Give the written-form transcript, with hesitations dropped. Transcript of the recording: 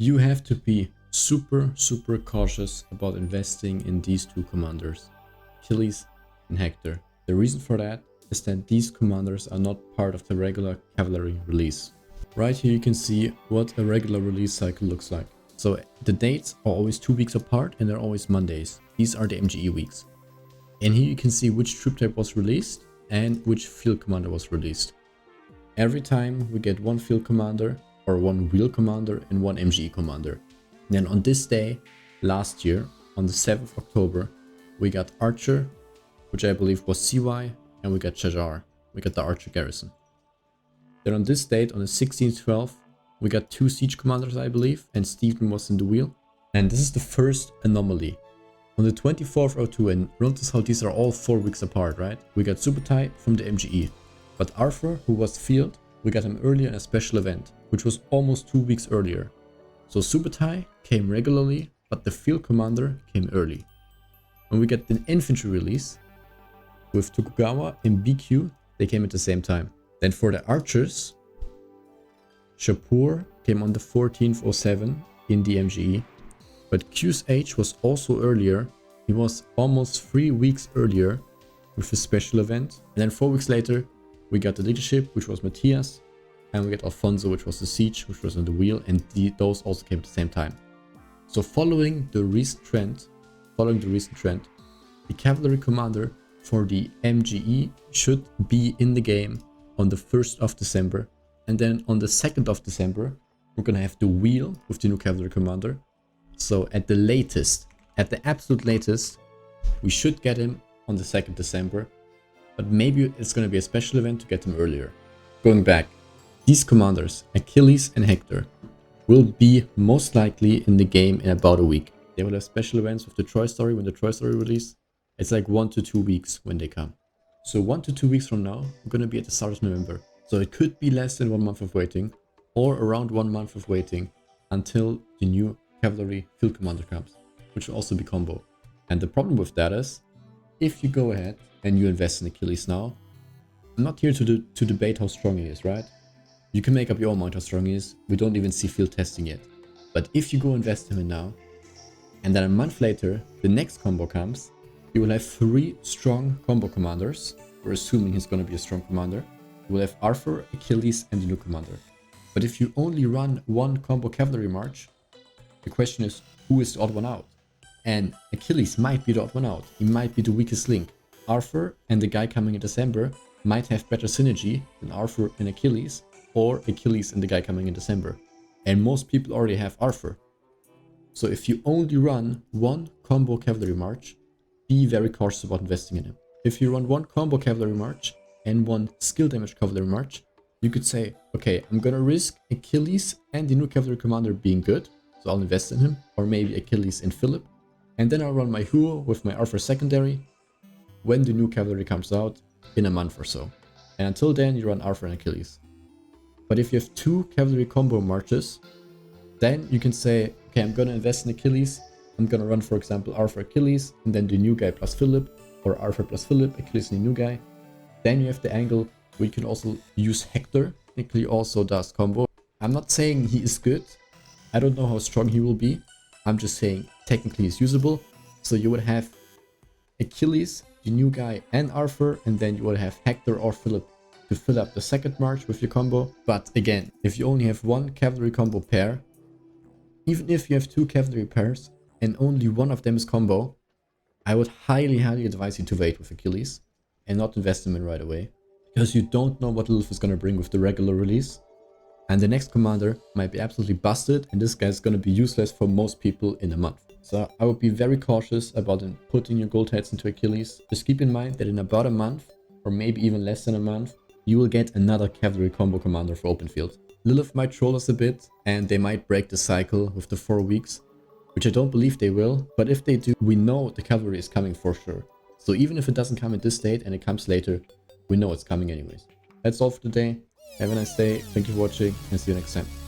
You have to be super cautious about investing in these two commanders, Achilles and Hector. The reason for that is that these commanders are not part of the regular cavalry release. Right here you can see what a regular release cycle looks like. So the dates are always 2 weeks apart and they're always Mondays. These are the MGE weeks. And here you can see which troop type was released and which field commander was released. Every time we get one field commander or one wheel commander and one MGE commander. And then on this day, last year, on the 7th October, we got Archer, which I believe was CY, and we got Chajar. We got the Archer garrison. Then on this date, on the 16th/12th, we got 2 siege commanders, I believe, and Stephen was in the wheel. And this is the first anomaly. On the 24th/02, and notice how these are all 4 weeks apart, right? We got Subutai from the MGE. But Arthur, who was field, we got him earlier in a special event, which was almost 2 weeks earlier. So Subutai came regularly, but the field commander came early. When we get the infantry release, with Tokugawa and BQ, they came at the same time. Then for the archers, Shapur came on the 14th/07 in the MGE, but QSH was also earlier. He was almost 3 weeks earlier with a special event. And then 4 weeks later, we got the leadership, which was Matthias, and we got Alfonso, which was the siege, which was on the wheel, and those also came at the same time. So following the recent trend, the cavalry commander for the MGE should be in the game on the 1st of December. And then on the 2nd of December, we're gonna have the wheel with the new cavalry commander. So at the latest, at the absolute latest, we should get him on the 2nd December. But maybe it's going to be a special event to get them earlier. Going back, these commanders, Achilles and Hector, will be most likely in the game in about a week. They will have special events with the Troy story when the Troy story release. It's like 1 to 2 weeks when they come. So 1 to 2 weeks from now, we're going to be at the start of November. So it could be less than 1 month of waiting, or around 1 month of waiting until the new cavalry field commander comes, which will also be combo. And the problem with that is, if you go ahead and you invest in Achilles now, I'm not here to debate how strong he is, right? You can make up your own mind how strong he is. We don't even see field testing yet. But if you go invest him in now, and then a month later, the next combo comes, you will have 3 strong combo commanders. We're assuming he's going to be a strong commander. You will have Arthur, Achilles, and the new commander. But if you only run 1 combo cavalry march, the question is, who is the odd one out? And Achilles might be the odd one out. He might be the weakest link. Arthur and the guy coming in December might have better synergy than Arthur and Achilles, or Achilles and the guy coming in December. And most people already have Arthur. So if you only run 1 combo cavalry march, be very cautious about investing in him. If you run 1 combo cavalry march and 1 skill damage cavalry march, you could say, okay, I'm gonna risk Achilles and the new cavalry commander being good, so I'll invest in him, or maybe Achilles and Philip. And then I'll run my Huo with my Arthur secondary when the new cavalry comes out in a month or so. And until then, you run Arthur and Achilles. But if you have 2 cavalry combo marches, then you can say, okay, I'm gonna invest in Achilles. I'm gonna run, for example, Arthur Achilles, and then the new guy plus Philip, or Arthur plus Philip, Achilles and the new guy. Then you have the angle where you can also use Hector. Technically also does combo. I'm not saying he is good. I don't know how strong he will be. I'm just saying technically he's usable. So you would have Achilles, the new guy, and Arthur, and then you would have Hector or Philip to fill up the second march with your combo. But again, if you only have 1 cavalry combo pair, even if you have 2 cavalry pairs and only one of them is combo, I would highly advise you to wait with Achilles and not invest him in right away, because you don't know what Lilith is going to bring with the regular release. And the next commander might be absolutely busted, and this guy is going to be useless for most people in a month. So I would be very cautious about putting your gold heads into Achilles. Just keep in mind that in about a month, or maybe even less than a month, you will get another cavalry combo commander for open field. Lilith might troll us a bit, and they might break the cycle with the 4 weeks, which I don't believe they will. But if they do, we know the cavalry is coming for sure. So even if it doesn't come at this date and it comes later, we know it's coming anyways. That's all for today. Have a nice day. Thank you for watching, and see you next time.